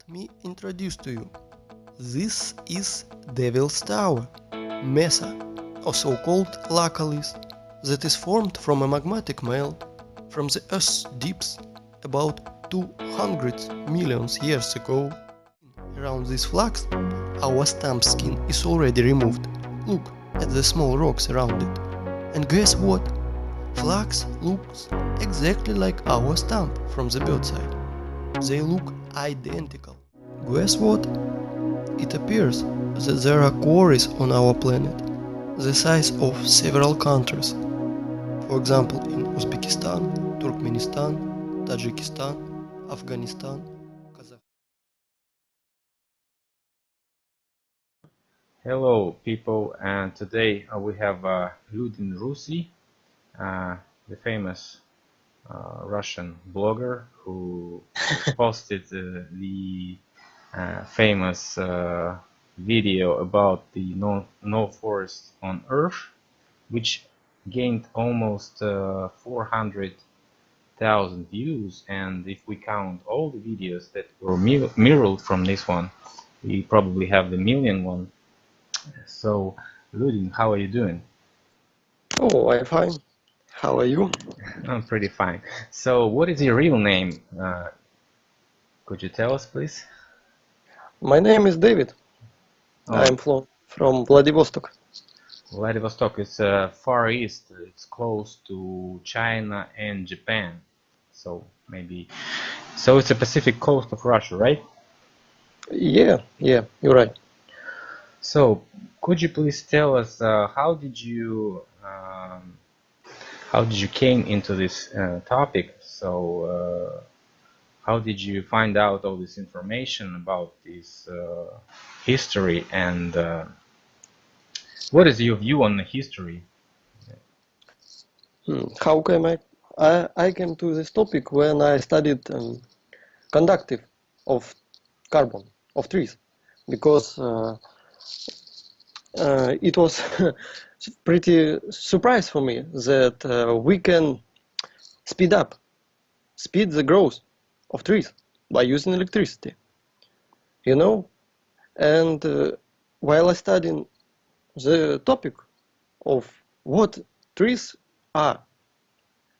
me introduce to you. This is Devil's Tower, Mesa, or so-called lacalith, that is formed from a magmatic melt from the Earth's deeps about 200 million years ago. Around this flux, our stump skin is already removed. Look at the small rocks around it. And guess what? Flux looks exactly like our stump from the bird side. They look identical. Guess what? It appears that there are quarries on our planet, the size of several countries. For example, in Uzbekistan, Turkmenistan, Tajikistan, Afghanistan, Kazakhstan. Hello people, and today we have Людин Rɣsi, the famous Russian blogger who posted the famous video about the no forest on Earth, which gained almost 400,000 views, and if we count all the videos that were mirrored from this one, we probably have the million one. So, Ludin, how are you doing? Oh, I'm fine. How are you? I'm pretty fine. So, what is your real name? Could you tell us, please? My name is David. Oh. I'm from Vladivostok. Vladivostok is far east. It's close to China and Japan. So it's a Pacific coast of Russia, right? Yeah, you're right. So, could you please tell us how did you came into this topic? So, how did you find out all this information about this history, and what is your view on the history? How came I came to this topic when I studied conductive of carbon of trees, because it was pretty surprise for me that we can speed the growth of trees by using electricity, and while I studying the topic of what trees are,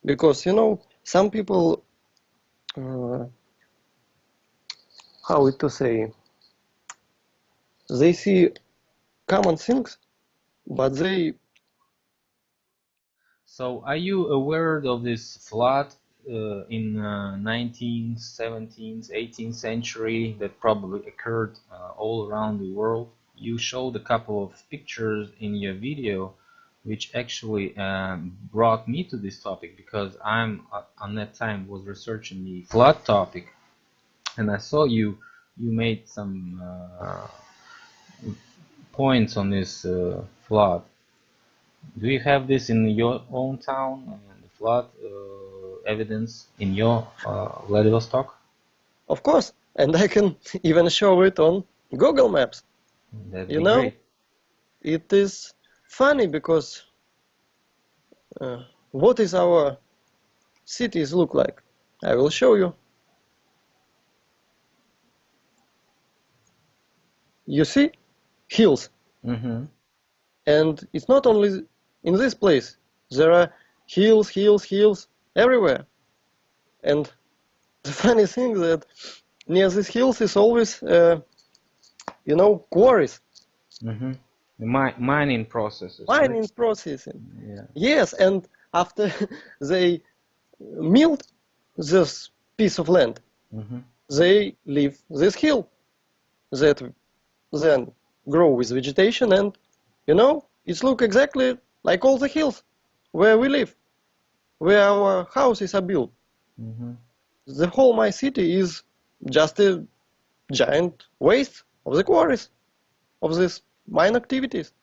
because some people how it to say, they see common things, but they... So, are you aware of this flood in 19th, 17th, 18th century that probably occurred all around the world? You showed a couple of pictures in your video, which actually brought me to this topic, because I'm on that time was researching the flood topic, and I saw you made some points on this flood. Do you have this in your own town, the flood evidence in your Vladivostok? Of course, and I can even show it on Google Maps. That'd be great. It is funny because what is our cities look like? I will show you. You see hills, and it's not only in this place. There are hills everywhere, and the funny thing that near these hills is always quarries. The mining processes. Mining right? processing. Yeah. Yes, and after they milled this piece of land, they leave this hill that then grow with vegetation, and it looks exactly like all the hills where we live, where our houses are built. The whole my city is just a giant waste of the quarries, of these mine activities.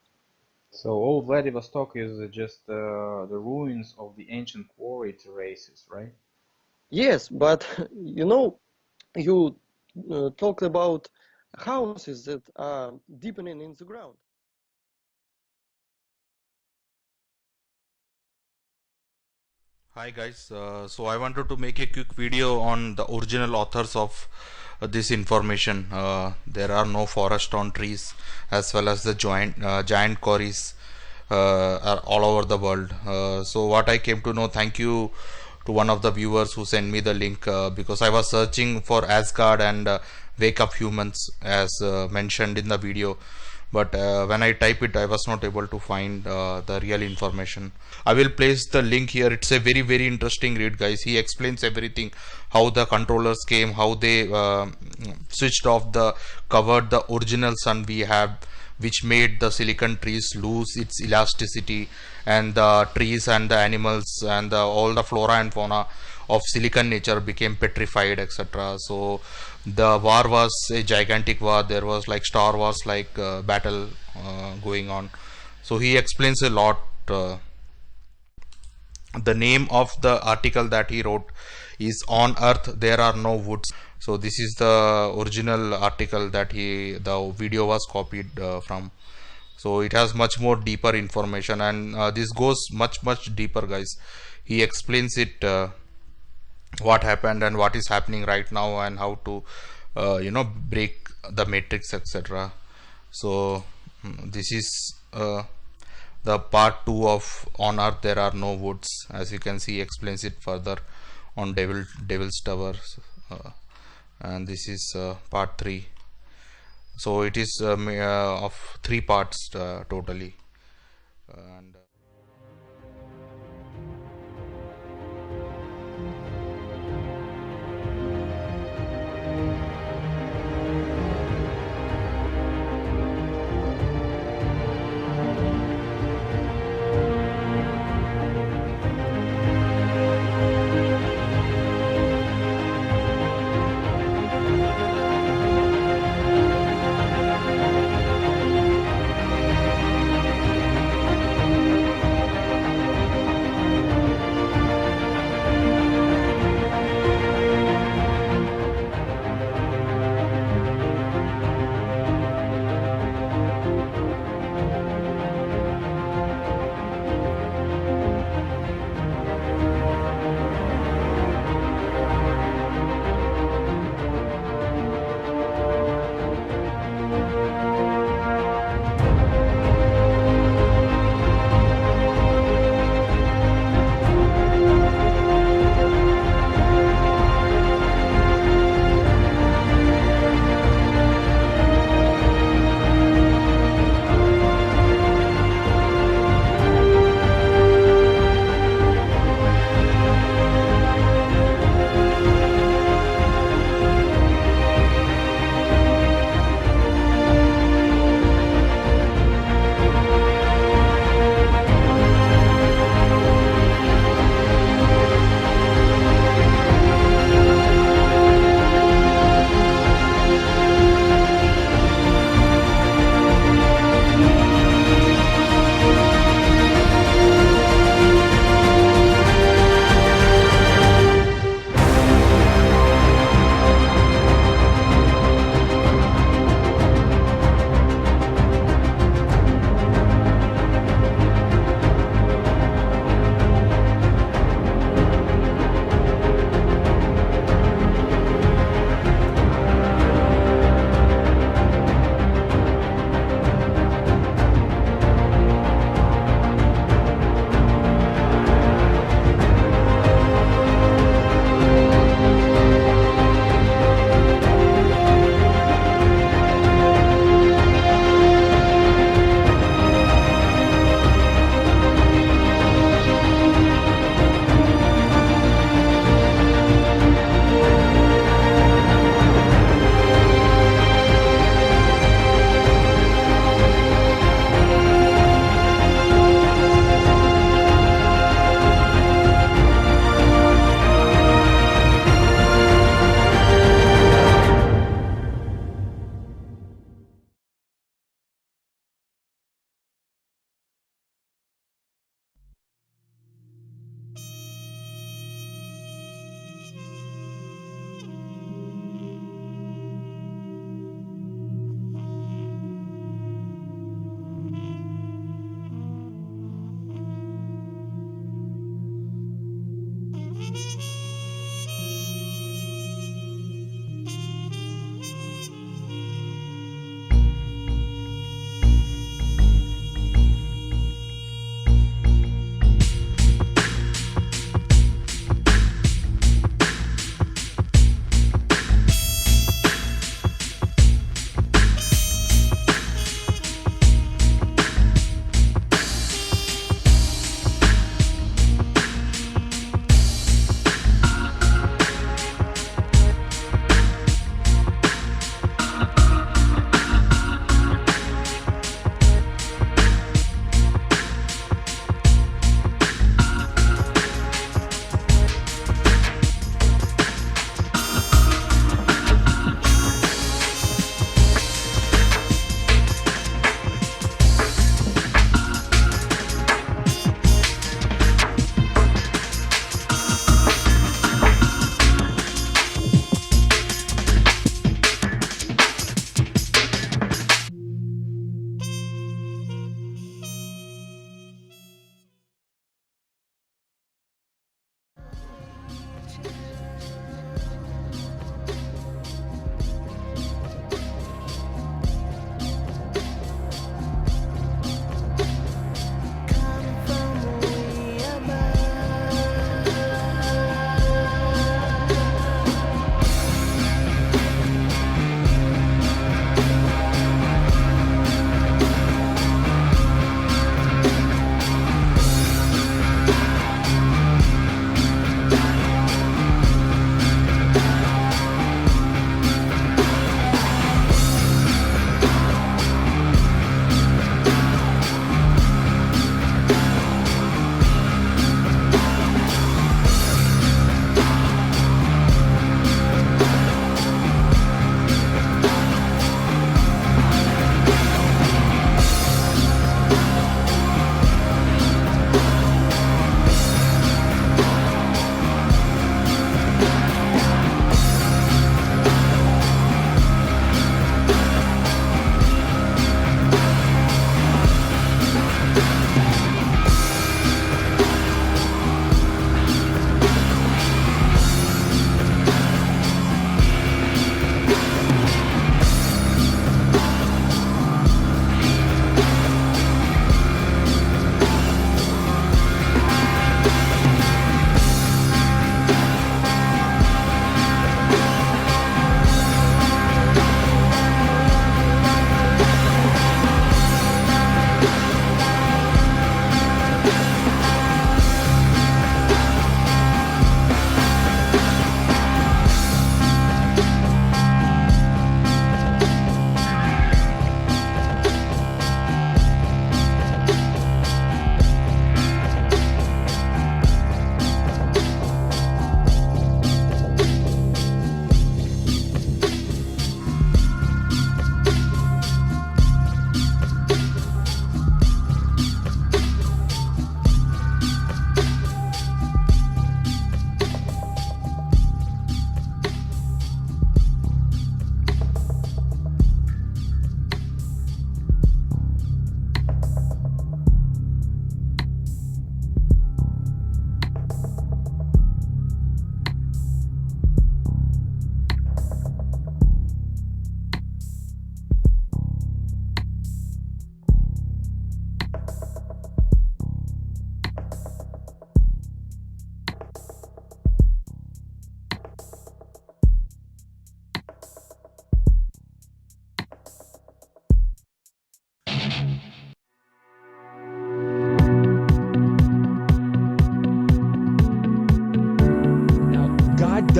So old Vladivostok is just the ruins of the ancient quarry terraces, right? Yes, but you talked about houses that are deepening in the ground. Hi guys, so I wanted to make a quick video on the original authors of this information. There are no forest on trees, as well as the giant quarries are all over the world. So what I came to know, thank you to one of the viewers who sent me the link, because I was searching for Asgard and Wake Up Humans as mentioned in the video, but when I type it, I was not able to find the real information. I will place the link here. It's a very interesting read, guys. He explains everything, how the controllers came, how they switched off the covered the original sun we have, which made the silicon trees lose its elasticity, and the trees and the animals and all the flora and fauna of silicon nature became petrified, etc. So the war was a gigantic war. There was like Star Wars like battle going on. So he explains a lot. The name of the article that he wrote is "On Earth There Are No Woods." So this is the original article that the video was copied from. So it has much more deeper information, and this goes much deeper, guys. He explains it, what happened and what is happening right now, and how to break the matrix, etc. So this is the part 2 of On Earth There Are No Woods. As you can see, he explains it further on Devil's Tower, and this is part 3. So it is of 3 parts totally, and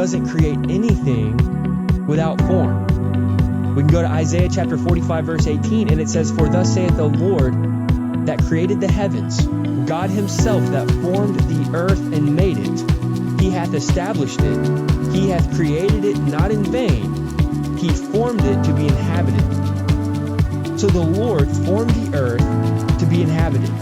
doesn't create anything without form. We can go to Isaiah chapter 45 verse 18, and it says, "For thus saith the Lord that created the heavens, God himself that formed the earth and made it. He hath established it. He hath created it not in vain. He formed it to be inhabited." So the Lord formed the earth to be inhabited.